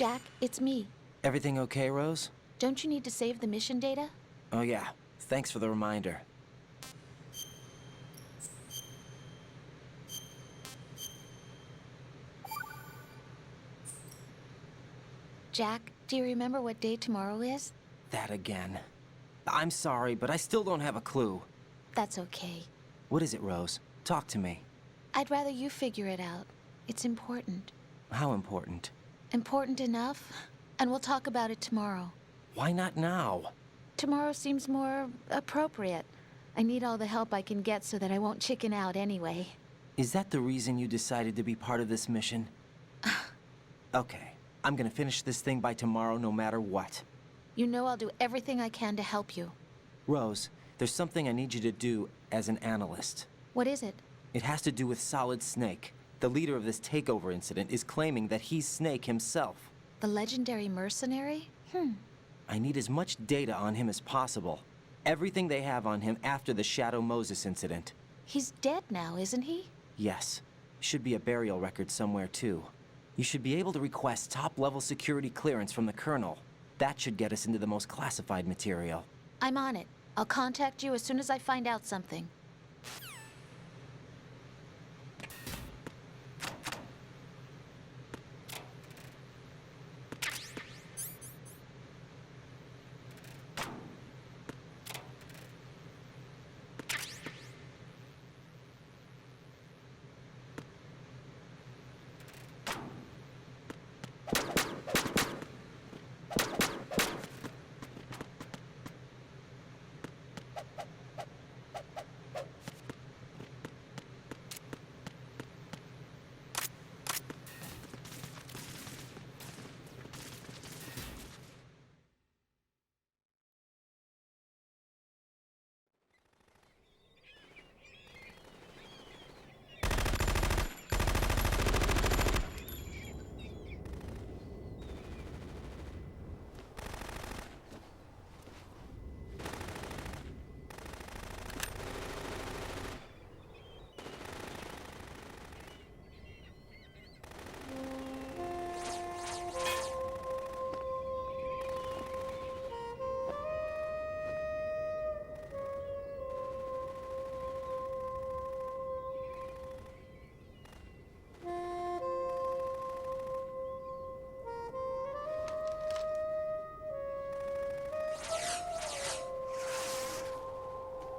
Jack, it's me. Everything okay, Rose? Don't you need to save the mission data? Oh yeah, thanks for the reminder. Jack, do you remember what day tomorrow is? That again. I'm sorry, but I still don't have a clue. That's okay. What is it, Rose? Talk to me. I'd rather you figure it out. It's important. How important? Important enough? And we'll talk about it tomorrow. Why not now? Tomorrow seems more appropriate. I need all the help I can get so that I won't chicken out anyway. Is that the reason you decided to be part of this mission? Okay, I'm gonna finish this thing by tomorrow no matter what. You know I'll do everything I can to help you. Rose, there's something I need you to do as an analyst. What is it? It has to do with Solid Snake. The leader of this takeover incident is claiming that he's Snake himself. The legendary mercenary? I need as much data on him as possible. Everything they have on him after the Shadow Moses incident. He's dead now, isn't he? Yes. Should be a burial record somewhere, too. You should be able to request top-level security clearance from the Colonel. That should get us into the most classified material. I'm on it. I'll contact you as soon as I find out something.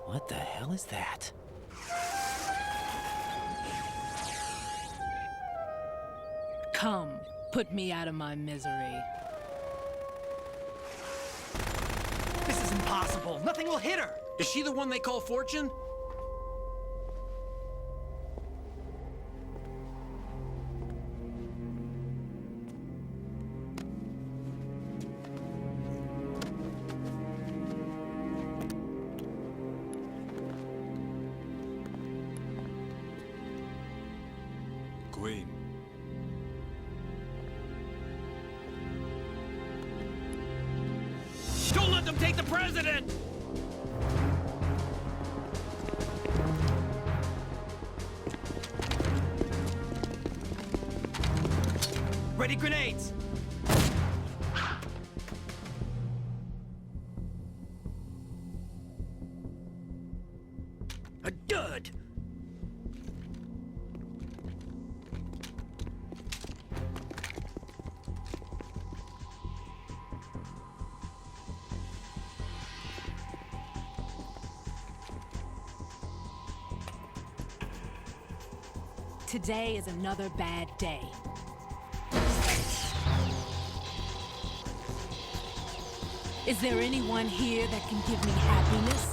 What the hell is that? Come, put me out of my misery. This is impossible. Nothing will hit her. Is she the one they call Fortune? Queen. Don't let them take the president! Ready grenades. A dud! Today is another bad day. Is there anyone here that can give me happiness?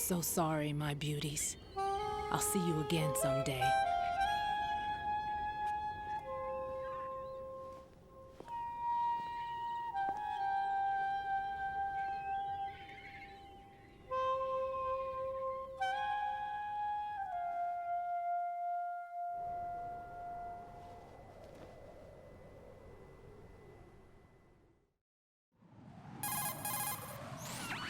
so sorry, my beauties. I'll see you again someday.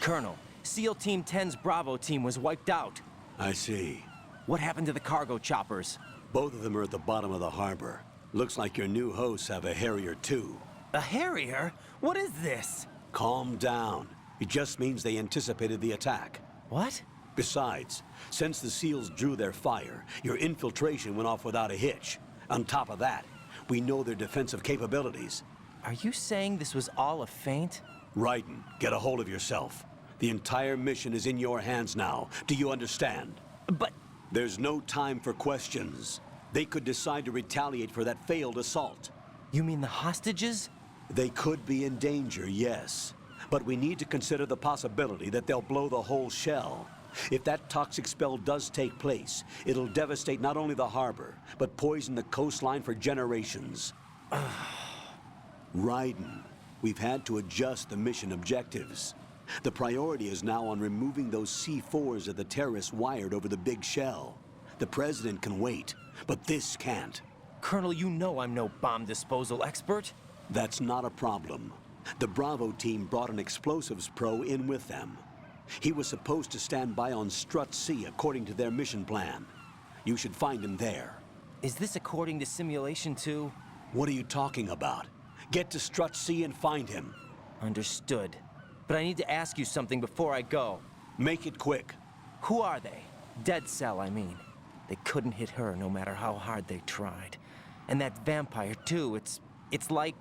Colonel, SEAL Team 10's Bravo team was wiped out. I see. What happened to the cargo choppers? Both of them are at the bottom of the harbor. Looks like your new hosts have a Harrier too. A Harrier? What is this? Calm down. It just means they anticipated the attack. What? Besides, since the SEALs drew their fire, your infiltration went off without a hitch. On top of that, we know their defensive capabilities. Are you saying this was all a feint? Raiden, get a hold of yourself. The entire mission is in your hands now. Do you understand? But... There's no time for questions. They could decide to retaliate for that failed assault. You mean the hostages? They could be in danger, yes. But we need to consider the possibility that they'll blow the whole shell. If that toxic spell does take place, it'll devastate not only the harbor, but poison the coastline for generations. Raiden, we've had to adjust the mission objectives. The priority is now on removing those C4s that the terrorists wired over the big shell. The President can wait, but this can't. Colonel, you know I'm no bomb disposal expert. That's not a problem. The Bravo team brought an explosives pro in with them. He was supposed to stand by on Strut C according to their mission plan. You should find him there. Is this according to simulation too? What are you talking about? Get to Strut C and find him. Understood. But I need to ask you something before I go. Make it quick. Who are they? Dead Cell, I mean. They couldn't hit her no matter how hard they tried. And that vampire too, it's like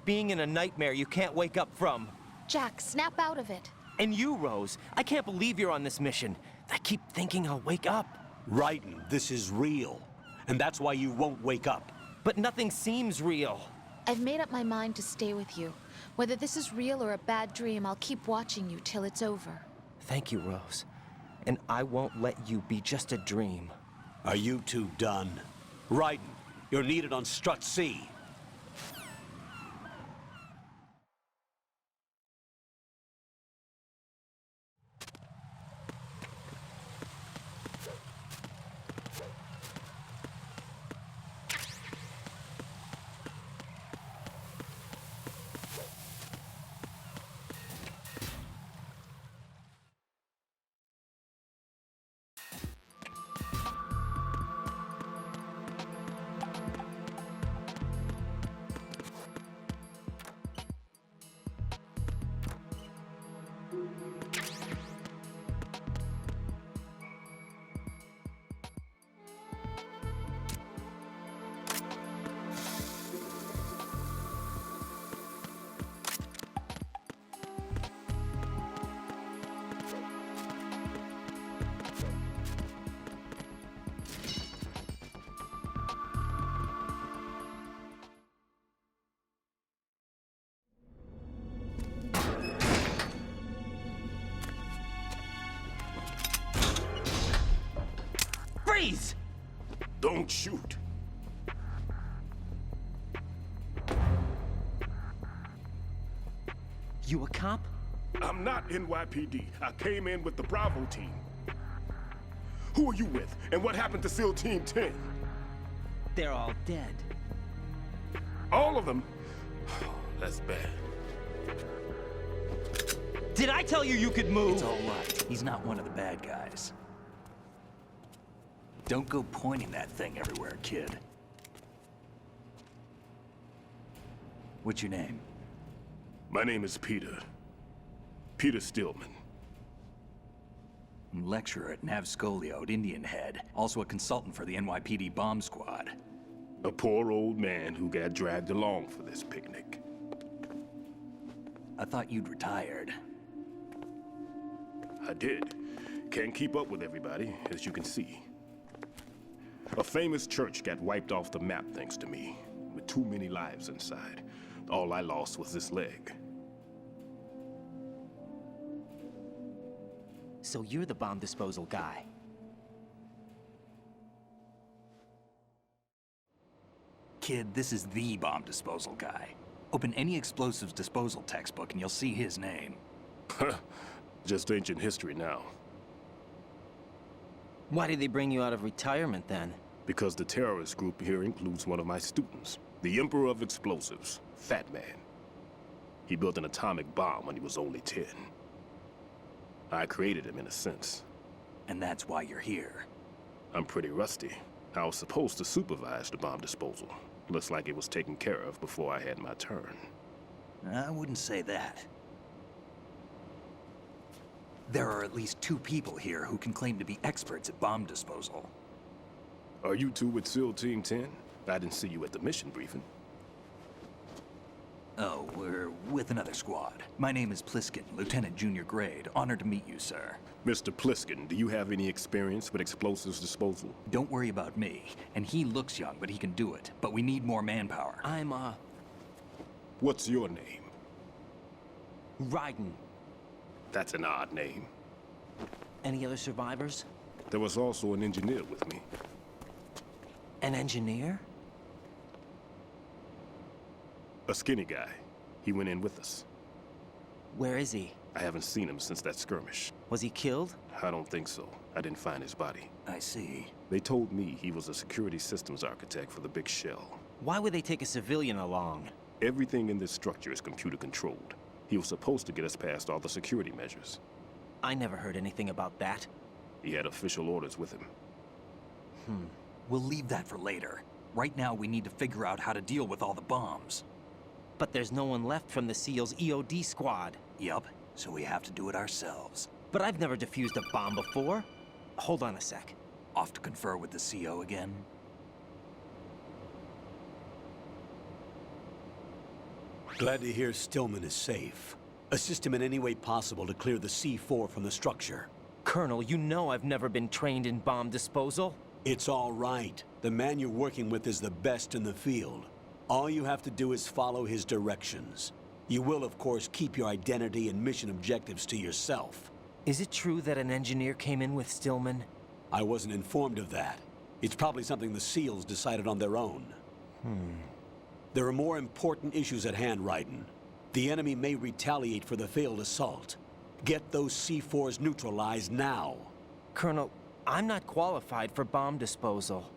being in a nightmare you can't wake up from. Jack, snap out of it. And you, Rose, I can't believe you're on this mission. I keep thinking I'll wake up. Raiden, this is real. And that's why you won't wake up. But nothing seems real. I've made up my mind to stay with you. Whether this is real or a bad dream, I'll keep watching you till it's over. Thank you, Rose. And I won't let you be just a dream. Are you two done? Raiden, you're needed on Strut C. Freeze! Don't shoot. You a cop? I'm not NYPD. I came in with the Bravo team. Who are you with? And what happened to SEAL Team 10? They're all dead. All of them? That's bad. Did I tell you you could move? It's all right. He's not one of the bad guys. Don't go pointing that thing everywhere, kid. What's your name? My name is Peter. Peter Stillman. Lecturer at Nav Scolio at Indian Head. Also a consultant for the NYPD bomb squad. A poor old man who got dragged along for this picnic. I thought you'd retired. I did. Can't keep up with everybody, as you can see. A famous church got wiped off the map thanks to me, with too many lives inside. All I lost was this leg. So you're the bomb disposal guy. Kid, this is the bomb disposal guy. Open any explosives disposal textbook and you'll see his name. Just ancient history now. Why did they bring you out of retirement then? Because the terrorist group here includes one of my students, the Emperor of Explosives, Fat Man. He built an atomic bomb when he was only 10. I created him in a sense. And that's why you're here. I'm pretty rusty. I was supposed to supervise the bomb disposal. Looks like it was taken care of before I had my turn. I wouldn't say that. There are at least 2 people here who can claim to be experts at bomb disposal. Are you two with SEAL Team 10? I didn't see you at the mission briefing. Oh, we're with another squad. My name is Pliskin, Lieutenant Junior Grade. Honored to meet you, sir. Mr. Pliskin, do you have any experience with explosives disposal? Don't worry about me. And he looks young, but he can do it. But we need more manpower. I'm, What's your name? Raiden. That's an odd name. Any other survivors? There was also an engineer with me. An engineer? A skinny guy. He went in with us. Where is he? I haven't seen him since that skirmish. Was he killed? I don't think so. I didn't find his body. I see. They told me he was a security systems architect for the big shell. Why would they take a civilian along? Everything in this structure is computer controlled. He was supposed to get us past all the security measures. I never heard anything about that. He had official orders with him. We'll leave that for later. Right now, we need to figure out how to deal with all the bombs. But there's no one left from the SEAL's EOD squad. Yup, so we have to do it ourselves. But I've never defused a bomb before. Hold on a sec. Off to confer with the CO again? Glad to hear Stillman is safe. Assist him in any way possible to clear the C4 from the structure. Colonel, you know I've never been trained in bomb disposal. It's all right. The man you're working with is the best in the field. All you have to do is follow his directions. You will, of course, keep your identity and mission objectives to yourself. Is it true that an engineer came in with Stillman? I wasn't informed of that. It's probably something the SEALs decided on their own. There are more important issues at hand, Raiden. The enemy may retaliate for the failed assault. Get those C4s neutralized now. Colonel, I'm not qualified for bomb disposal.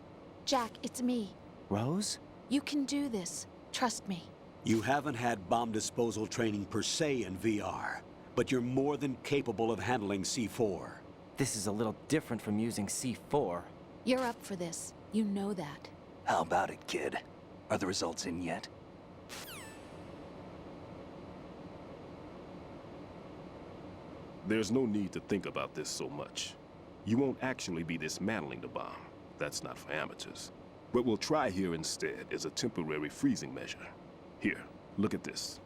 Jack, it's me. Rose? You can do this. Trust me. You haven't had bomb disposal training per se in VR, but you're more than capable of handling C4. This is a little different from using C4. You're up for this. You know that. How about it, kid? Are the results in yet? There's no need to think about this so much. You won't actually be dismantling the bomb. That's not for amateurs. What we'll try here instead is a temporary freezing measure. Here, look at this.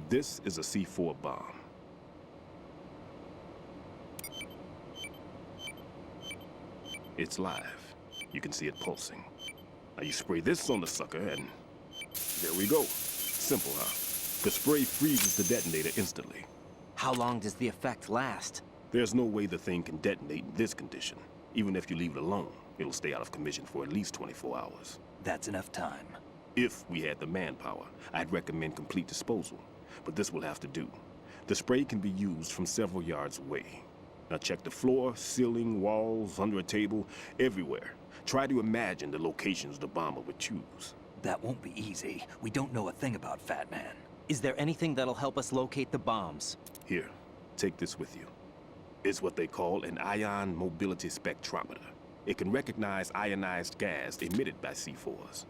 This is a C4 bomb. It's live. You can see it pulsing. Now you spray this on the sucker and there we go. Simple, huh? The spray freezes the detonator instantly. How long does the effect last? There's no way the thing can detonate in this condition. Even if you leave it alone, it'll stay out of commission for at least 24 hours. That's enough time. If we had the manpower, I'd recommend complete disposal. But this will have to do. The spray can be used from several yards away. Now check the floor, ceiling, walls, under a table, everywhere. Try to imagine the locations the bomber would choose. That won't be easy. We don't know a thing about Fat Man. Is there anything that'll help us locate the bombs? Here, take this with you. It's what they call an ion mobility spectrometer. It can recognize ionized gas emitted by C4s.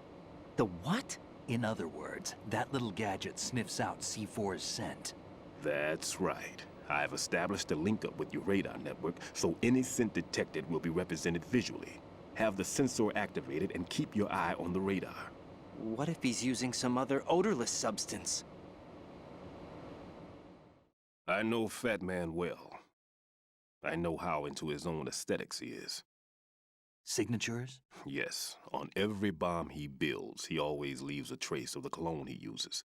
The what? In other words, that little gadget sniffs out C4's scent. That's right. I've established a link up with your radar network, so any scent detected will be represented visually. Have the sensor activated and keep your eye on the radar. What if he's using some other odorless substance? I know Fat Man well. I know how into his own aesthetics he is. Signatures? Yes, on every bomb he builds, he always leaves a trace of the cologne he uses.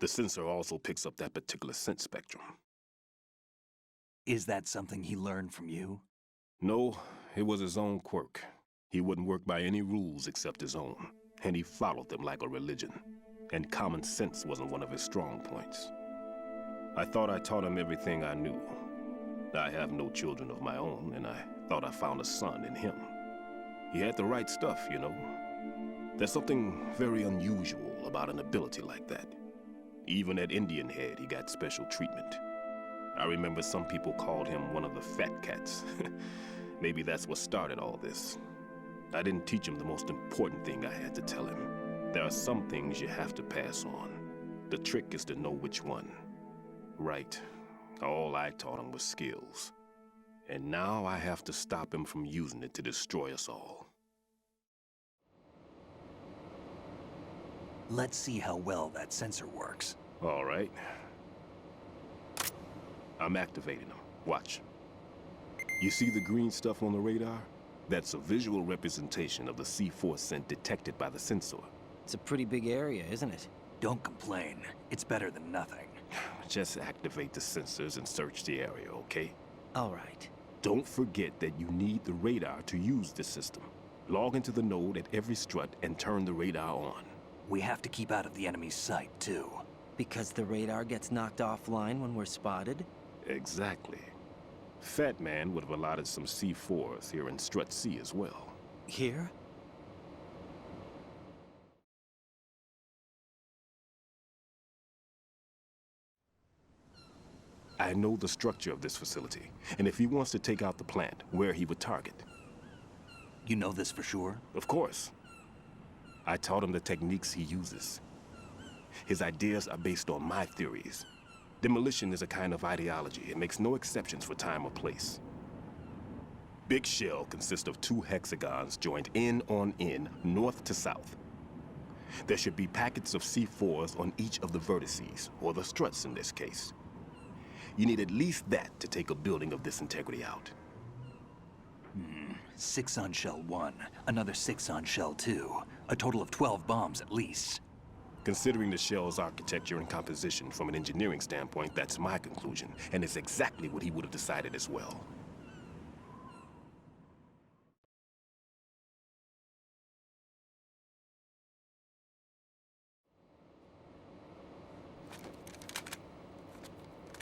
The sensor also picks up that particular scent spectrum. Is that something he learned from you? No, it was his own quirk. He wouldn't work by any rules except his own, and he followed them like a religion. And common sense wasn't one of his strong points. I thought I taught him everything I knew. I have no children of my own, and I thought I found a son in him. He had the right stuff, you know. There's something very unusual about an ability like that. Even at Indian Head, he got special treatment. I remember some people called him one of the fat cats. Maybe that's what started all this. I didn't teach him the most important thing I had to tell him. There are some things you have to pass on. The trick is to know which one. Right. All I taught him was skills. And now I have to stop him from using it to destroy us all. Let's see how well that sensor works. All right. I'm activating them. Watch. You see the green stuff on the radar? That's a visual representation of the C4 scent detected by the sensor. It's a pretty big area, isn't it? Don't complain. It's better than nothing. Just activate the sensors and search the area, okay? All right. Don't forget that you need the radar to use this system. Log into the node at every strut and turn the radar on. We have to keep out of the enemy's sight, too. Because the radar gets knocked offline when we're spotted? Exactly. Fat Man would have allotted some C4s here in Strut C as well. Here? I know the structure of this facility, and if he wants to take out the plant, where he would target. You know this for sure? Of course. I taught him the techniques he uses. His ideas are based on my theories. Demolition is a kind of ideology. It makes no exceptions for time or place. Big Shell consists of 2 hexagons joined end on end, north to south. There should be packets of C4s on each of the vertices, or the struts in this case. You need at least that to take a building of this integrity out. 6 on Shell 1, another 6 on Shell 2. A total of 12 bombs at least. Considering the shell's architecture and composition from an engineering standpoint, that's my conclusion, and it's exactly what he would have decided as well.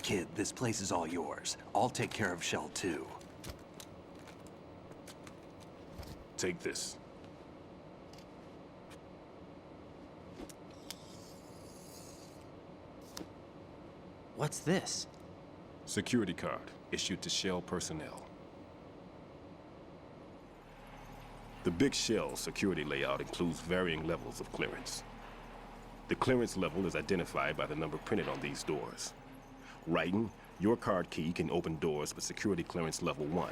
Kid, this place is all yours. I'll take care of Shell 2. Take this. What's this? Security card, issued to Shell personnel. The Big Shell security layout includes varying levels of clearance. The clearance level is identified by the number printed on these doors. Writing, your card key can open doors with security clearance level 1.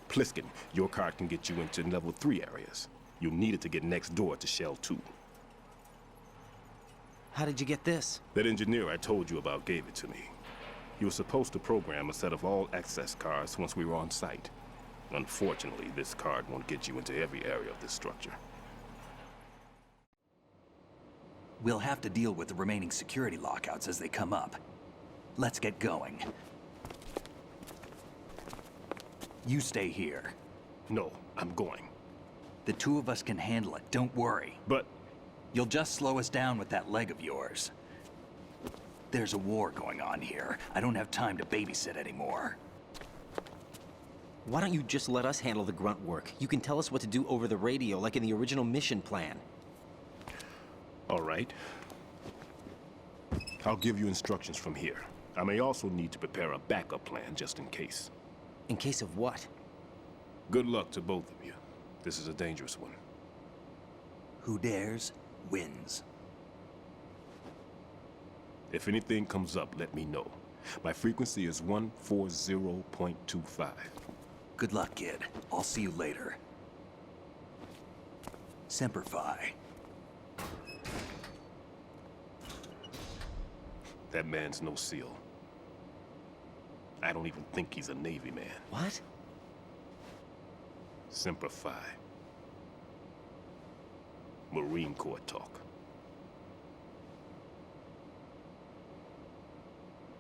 Pliskin, your card can get you into level 3 areas. You'll need it to get next door to Shell 2. How did you get this? That engineer I told you about gave it to me. He was supposed to program a set of all access cards once we were on site. Unfortunately, this card won't get you into every area of this structure. We'll have to deal with the remaining security lockouts as they come up. Let's get going. You stay here. No, I'm going. The 2 of us can handle it, don't worry. But You'll just slow us down with that leg of yours. There's a war going on here. I don't have time to babysit anymore. Why don't you just let us handle the grunt work? You can tell us what to do over the radio, like in the original mission plan. all right. I'll give you instructions from here. I may also need to prepare a backup plan just in case. In case of what? Good luck to both of you. This is a dangerous one. Who dares, wins. If anything comes up, let me know. My frequency is 140.25. Good luck, kid. I'll see you later. Semper Fi. That man's no SEAL. I don't even think he's a Navy man. What? Simplify. Marine Corps talk.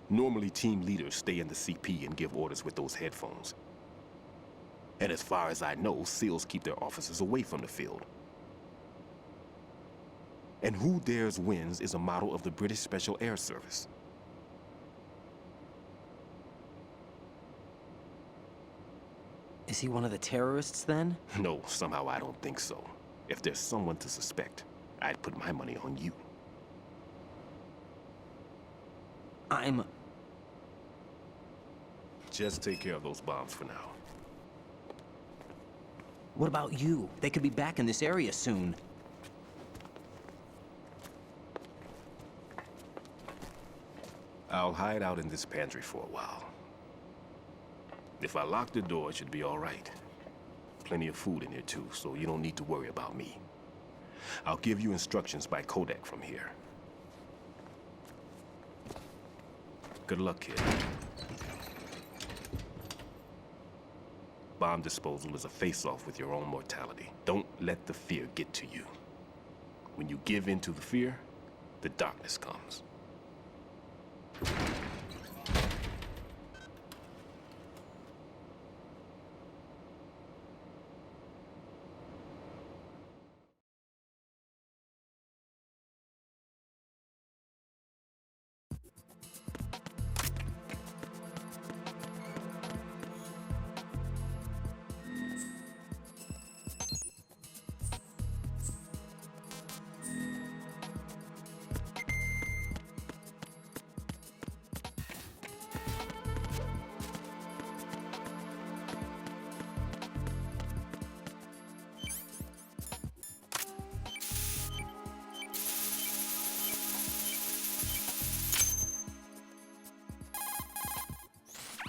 Normally, team leaders stay in the CP and give orders with those headphones. And as far as I know, SEALs keep their officers away from the field. And who dares wins is a motto of the British Special Air Service. Is he one of the terrorists, then? No, somehow I don't think so. If there's someone to suspect, I'd put my money on you. Just take care of those bombs for now. What about you? They could be back in this area soon. I'll hide out in this pantry for a while. If I lock the door, it should be all right. Plenty of food in here too, so you don't need to worry about me. I'll give you instructions by Kodak from here. Good luck, kid. Bomb disposal is a face-off with your own mortality. Don't let the fear get to you. When you give in to the fear, the darkness comes.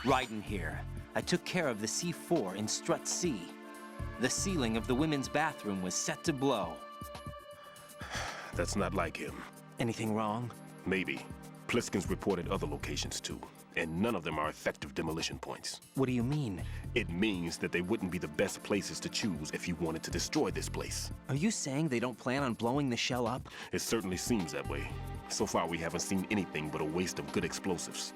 Ryden here. I took care of the C4 in Strut C. The ceiling of the women's bathroom was set to blow. That's not like him. Anything wrong? Maybe. Pliskin's reported other locations too, and none of them are effective demolition points. What do you mean? It means that they wouldn't be the best places to choose if you wanted to destroy this place. Are you saying they don't plan on blowing the shell up? It certainly seems that way. So far, we haven't seen anything but a waste of good explosives.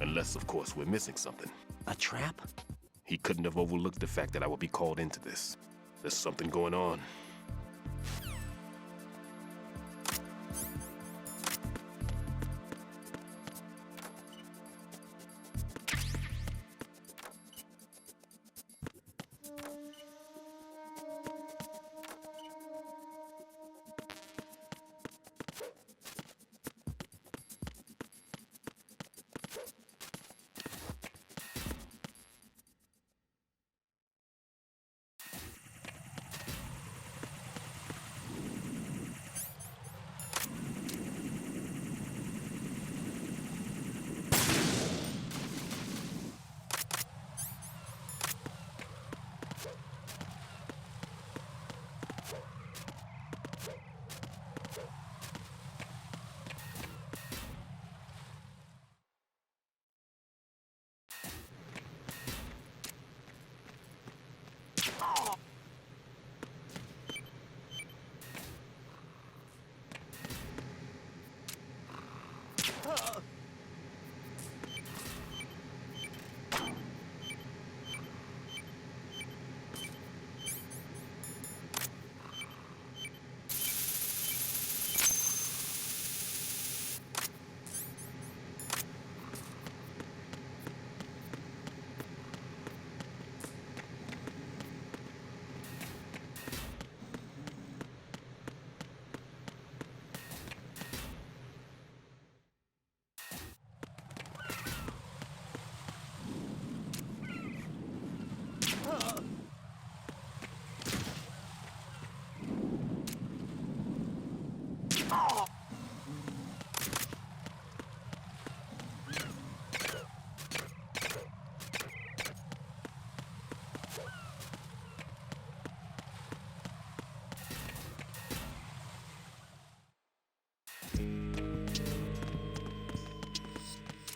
Unless, of course, we're missing something. A trap? He couldn't have overlooked the fact that I would be called into this. There's something going on.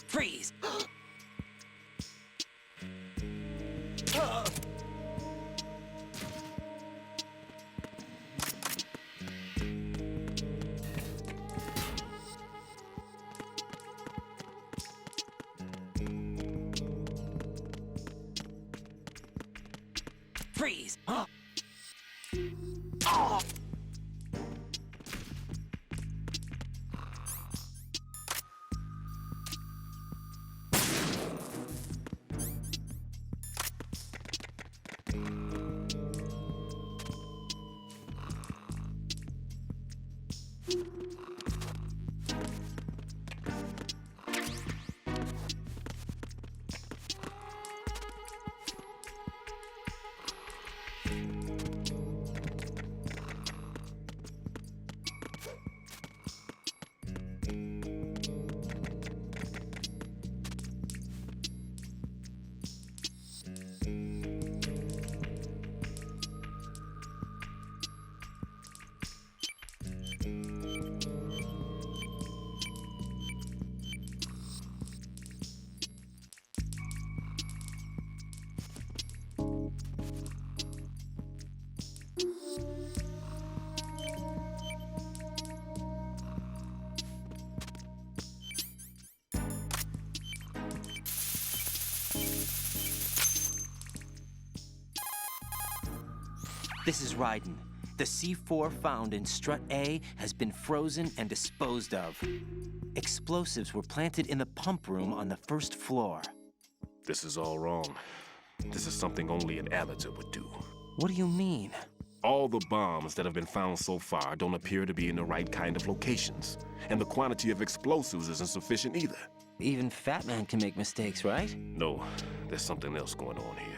Freeze! This is Raiden. The C4 found in Strut A has been frozen and disposed of. Explosives were planted in the pump room on the first floor. This is all wrong. This is something only an amateur would do. What do you mean? All the bombs that have been found so far don't appear to be in the right kind of locations. And the quantity of explosives isn't sufficient either. Even Fat Man can make mistakes, right? No, there's something else going on here.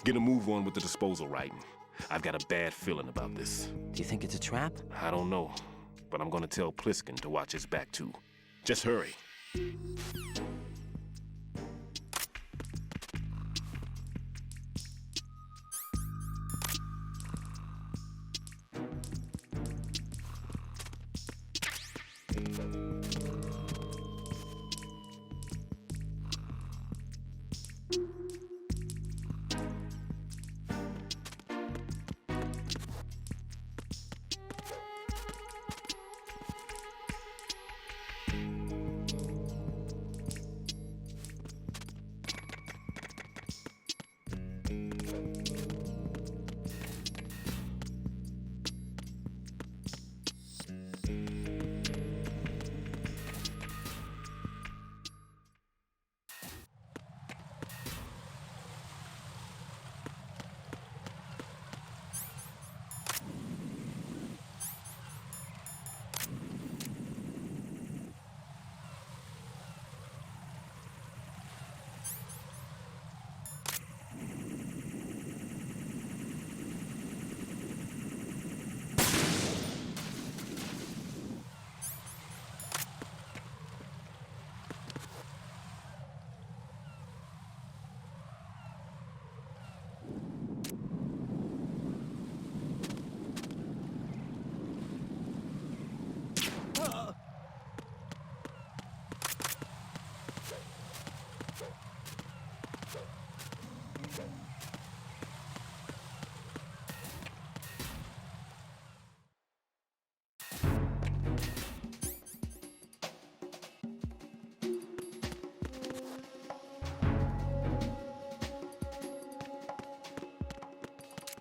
Get a move on with the disposal, Raiden. I've got a bad feeling about this. Do you think it's a trap? I don't know, but I'm gonna tell Pliskin to watch his back too. Just hurry.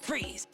Freeze!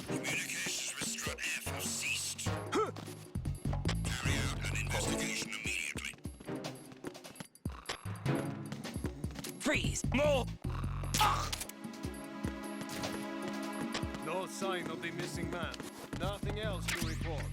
Communications with Strut F have ceased. Carry out an investigation immediately. Freeze! No! No sign of the missing man. Nothing else to report.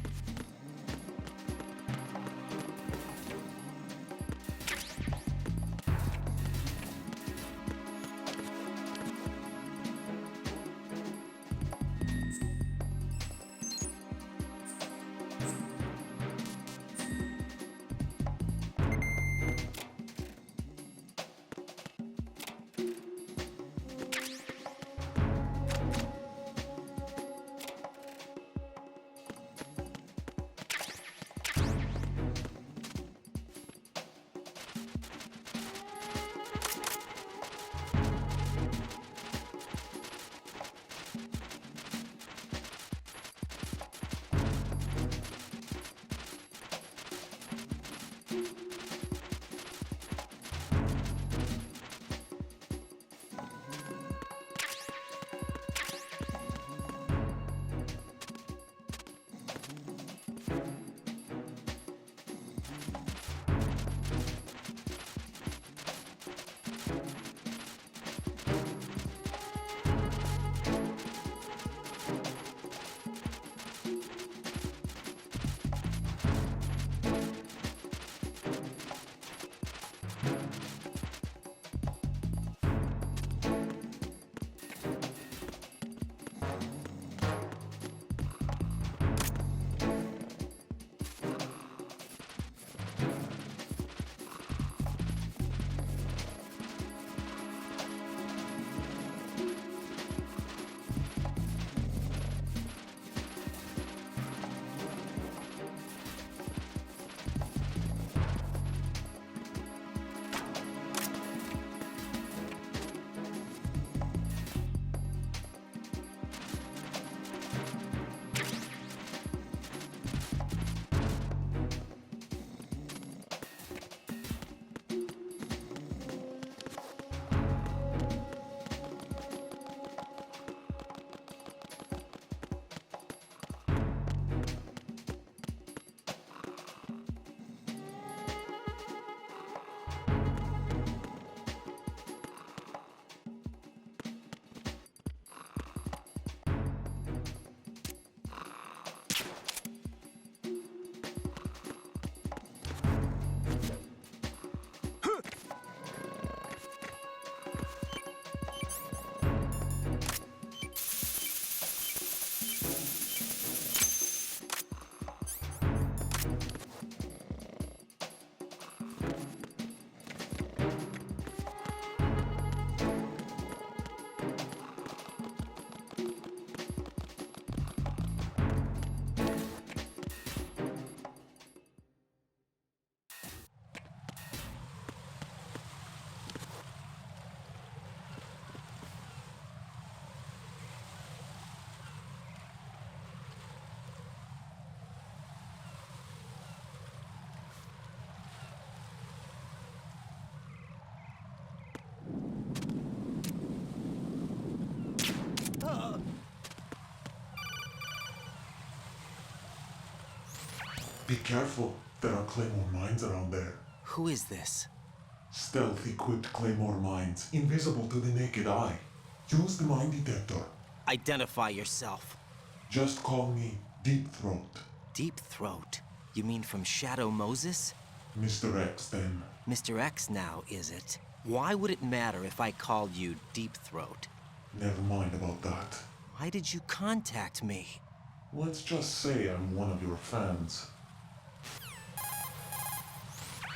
Be careful. There are claymore mines around there. Who is this? Stealth equipped claymore mines, invisible to the naked eye. Use the mine detector. Identify yourself. Just call me Deep Throat. Deep Throat? You mean from Shadow Moses? Mr. X, then. Mr. X now, is it? Why would it matter if I called you Deep Throat? Never mind about that. Why did you contact me? Let's just say I'm one of your fans.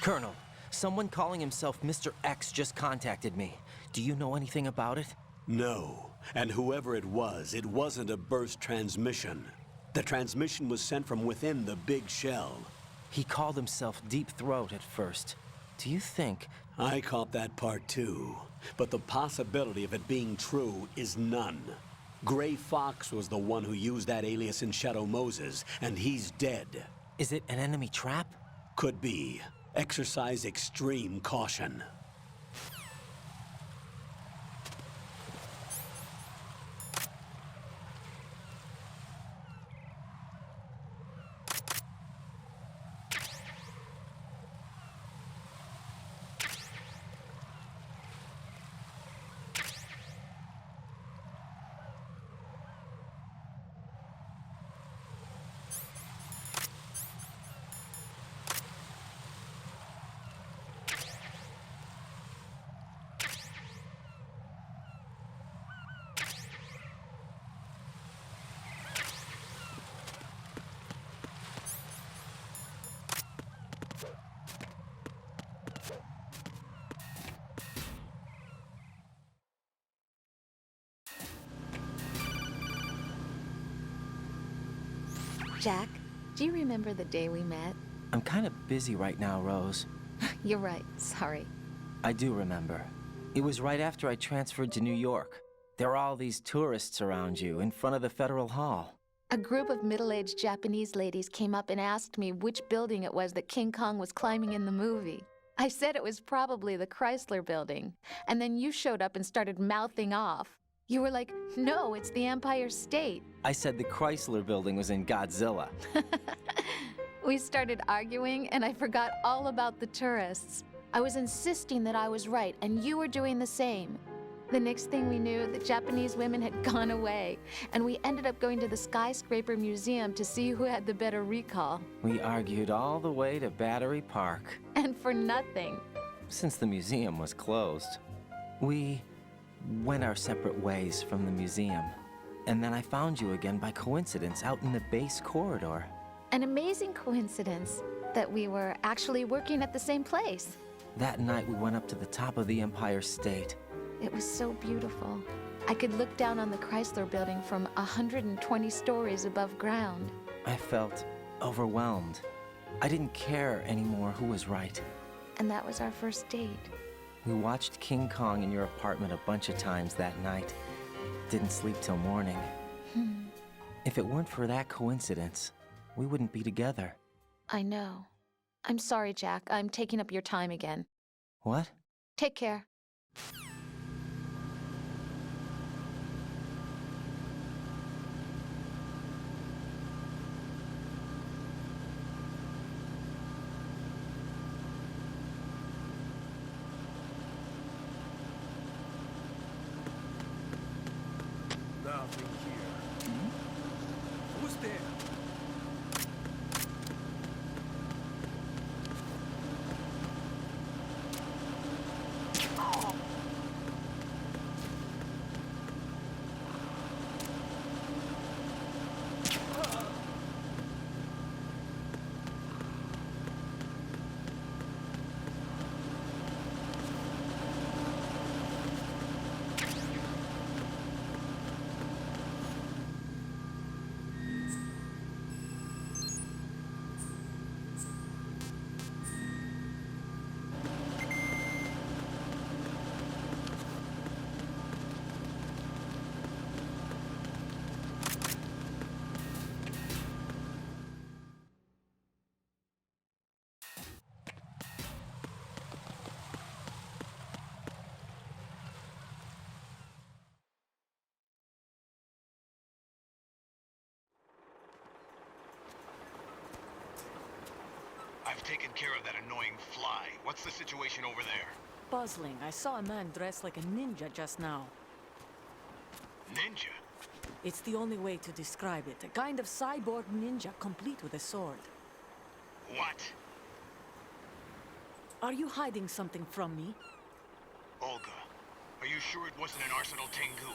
Colonel, someone calling himself Mr. X just contacted me. Do you know anything about it? No. And whoever it wasn't a burst transmission. The transmission was sent from within the big shell. He called himself Deep Throat at first. Do you think... I caught that part too. But the possibility of it being true is none. Gray Fox was the one who used that alias in Shadow Moses, and he's dead. Is it an enemy trap? Could be. Exercise extreme caution. Jack, do you remember the day we met? I'm kind of busy right now, Rose. You're right, sorry. I do remember. It was right after I transferred to New York. There are all these tourists around you in front of the Federal Hall. A group of middle-aged Japanese ladies came up and asked me which building it was that King Kong was climbing in the movie. I said it was probably the Chrysler Building, and then you showed up and started mouthing off. You were like, no, it's the Empire State. I said the Chrysler Building was in Godzilla. We started arguing, and I forgot all about the tourists. I was insisting that I was right, and you were doing the same. The next thing we knew, the Japanese women had gone away, and we ended up going to the Skyscraper Museum to see who had the better recall. We argued all the way to Battery Park. And for nothing. Since the museum was closed. We went our separate ways from the museum. And then I found you again by coincidence out in the base corridor. An amazing coincidence that we were actually working at the same place. That night we went up to the top of the Empire State. It was so beautiful. I could look down on the Chrysler Building from 120 stories above ground. I felt overwhelmed. I didn't care anymore who was right. And that was our first date. We watched King Kong in your apartment a bunch of times that night. Didn't sleep till morning. If it weren't for that coincidence, we wouldn't be together. I know. I'm sorry, Jack. I'm taking up your time again. What? Take care. Nothing here. Who's there? taken care of that annoying fly. What's the situation over there? Puzzling. I saw a man dressed like a ninja just now. Ninja? It's the only way to describe it. A kind of cyborg ninja, complete with a sword. What? Are you hiding something from me? Olga, are you sure it wasn't an Arsenal Tengu?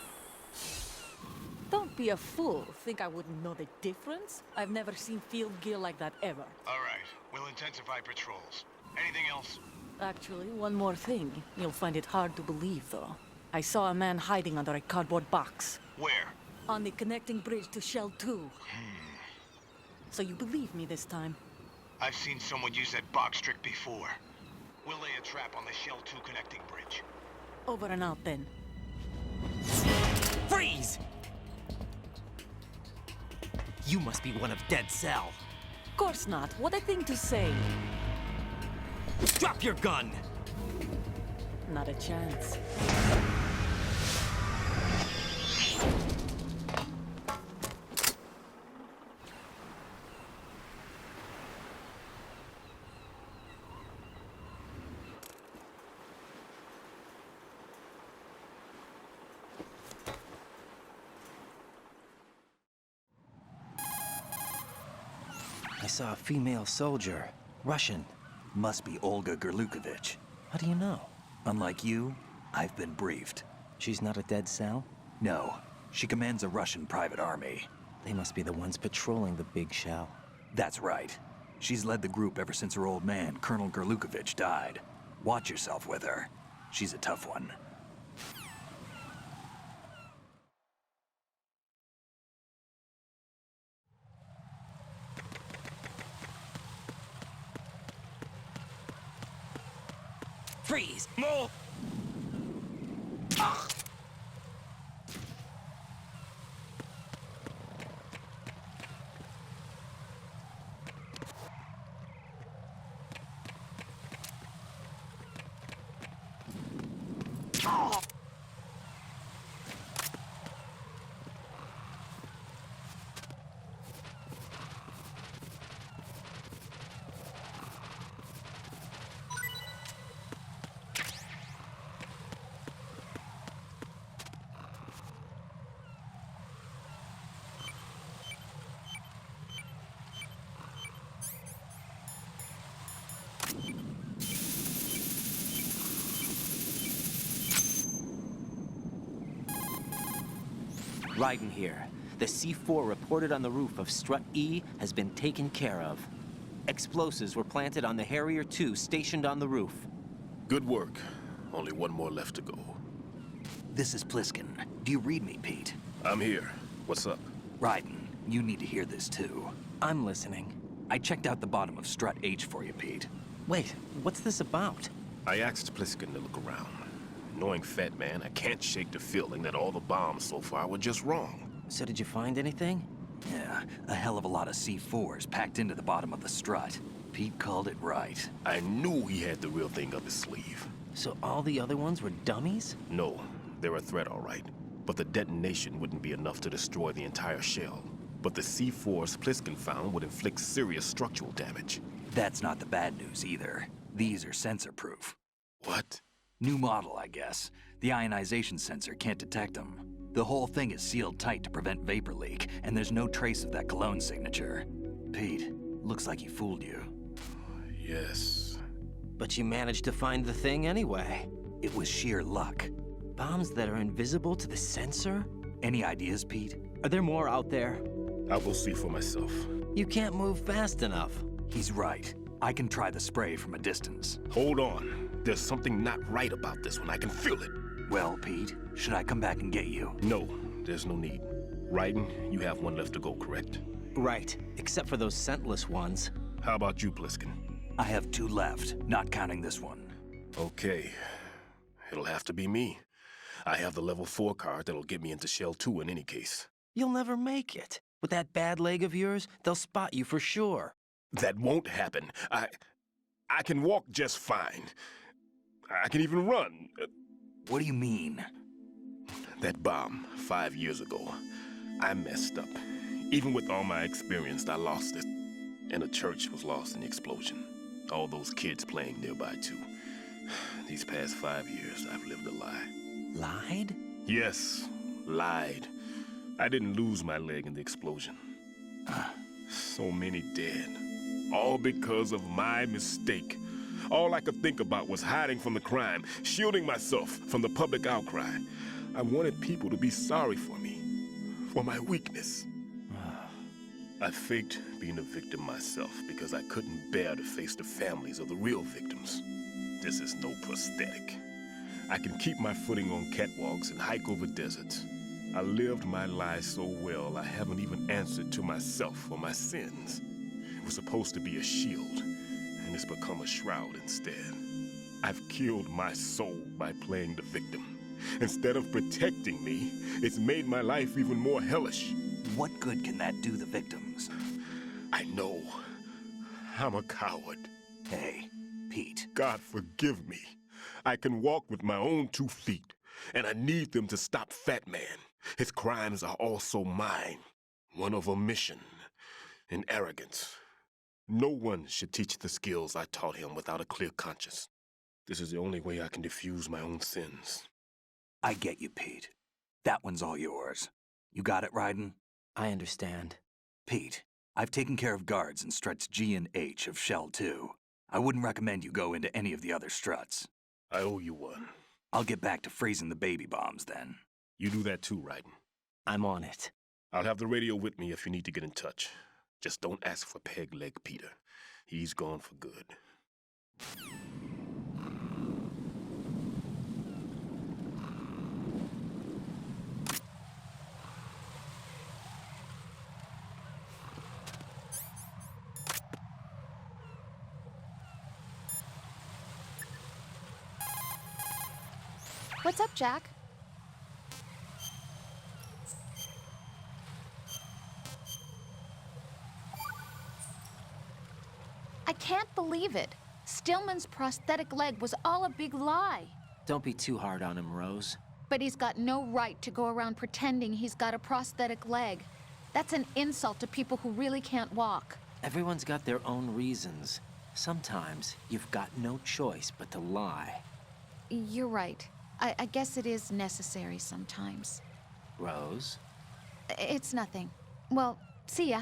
Don't be a fool. Think I wouldn't know the difference? I've never seen field gear like that ever. All right, we'll intensify patrols. Anything else? Actually, one more thing. You'll find it hard to believe, though. I saw a man hiding under a cardboard box. Where? On the connecting bridge to Shell 2. So you believe me this time? I've seen someone use that box trick before. We'll lay a trap on the Shell 2 connecting bridge. Over and out, then. Freeze! You must be one of Dead Cell. Course not. What a thing to say. Drop your gun! Not a chance. I saw a female soldier. Russian. Must be Olga Gerlukovich. How do you know? Unlike you, I've been briefed. She's not a Dead Cell? No, she commands a Russian private army. They must be the ones patrolling the big shell. That's right. She's led the group ever since her old man, Colonel Gerlukovich, died. Watch yourself with her. She's a tough one. Freeze! Move! Ugh. Raiden here. The C4 reported on the roof of Strut E has been taken care of. Explosives were planted on the Harrier 2 stationed on the roof. Good work. Only one more left to go. This is Pliskin. Do you read me, Pete? I'm here. What's up? Raiden, you need to hear this too. I'm listening. I checked out the bottom of Strut H for you, Pete. Wait, what's this about? I asked Pliskin to look around. Knowing Fat Man, I can't shake the feeling that all the bombs so far were just wrong. So did you find anything? Yeah, a hell of a lot of C4s packed into the bottom of the strut. Pete called it right. I knew he had the real thing up his sleeve. So all the other ones were dummies? No, they're a threat, all right. But the detonation wouldn't be enough to destroy the entire shell. But the C4s Pliskin found would inflict serious structural damage. That's not the bad news either. These are sensor-proof. What? New model, I guess. The ionization sensor can't detect them. The whole thing is sealed tight to prevent vapor leak, and there's no trace of that cologne signature. Pete, looks like he fooled you. Yes. But you managed to find the thing anyway. It was sheer luck. Bombs that are invisible to the sensor? Any ideas, Pete? Are there more out there? I'll go see for myself. You can't move fast enough. He's right. I can try the spray from a distance. Hold on. There's something not right about this one. I can feel it. Well, Pete, should I come back and get you? No, there's no need. Raiden, you have one left to go, correct? Right, except for those scentless ones. How about you, Pliskin? I have 2 left, not counting this one. Okay. It'll have to be me. I have the level 4 card that'll get me into Shell 2 in any case. You'll never make it. With that bad leg of yours, they'll spot you for sure. That won't happen. I can walk just fine. I can even run. What do you mean? That bomb, 5 years ago. I messed up. Even with all my experience, I lost it. And the church was lost in the explosion. All those kids playing nearby, too. These past 5 years, I've lived a lie. Lied? Yes, lied. I didn't lose my leg in the explosion. So many dead. All because of my mistake. All I could think about was hiding from the crime, shielding myself from the public outcry. I wanted people to be sorry for me, for my weakness. I faked being a victim myself because I couldn't bear to face the families of the real victims. This is no prosthetic. I can keep my footing on catwalks and hike over deserts. I lived my lie so well, I haven't even answered to myself for my sins. It was supposed to be a shield, and it's become a shroud instead. I've killed my soul by playing the victim. Instead of protecting me, it's made my life even more hellish. What good can that do the victims? I know. I'm a coward. Hey, Pete. God forgive me. I can walk with my own 2 feet, and I need them to stop Fat Man. His crimes are also mine. One of omission and arrogance. No one should teach the skills I taught him without a clear conscience. This is the only way I can diffuse my own sins. I get you, Pete. That one's all yours. You got it, Raiden? I understand. Pete, I've taken care of guards in struts G and H of Shell 2. I wouldn't recommend you go into any of the other struts. I owe you one. I'll get back to freezing the baby bombs then. You do that too, Raiden. I'm on it. I'll have the radio with me if you need to get in touch. Just don't ask for Peg Leg Peter. He's gone for good. What's up, Jack? I can't believe it. Stillman's prosthetic leg was all a big lie. Don't be too hard on him, Rose. But he's got no right to go around pretending he's got a prosthetic leg. That's an insult to people who really can't walk. Everyone's got their own reasons. Sometimes you've got no choice but to lie. You're right. I guess it is necessary sometimes. Rose? It's nothing. Well, see ya.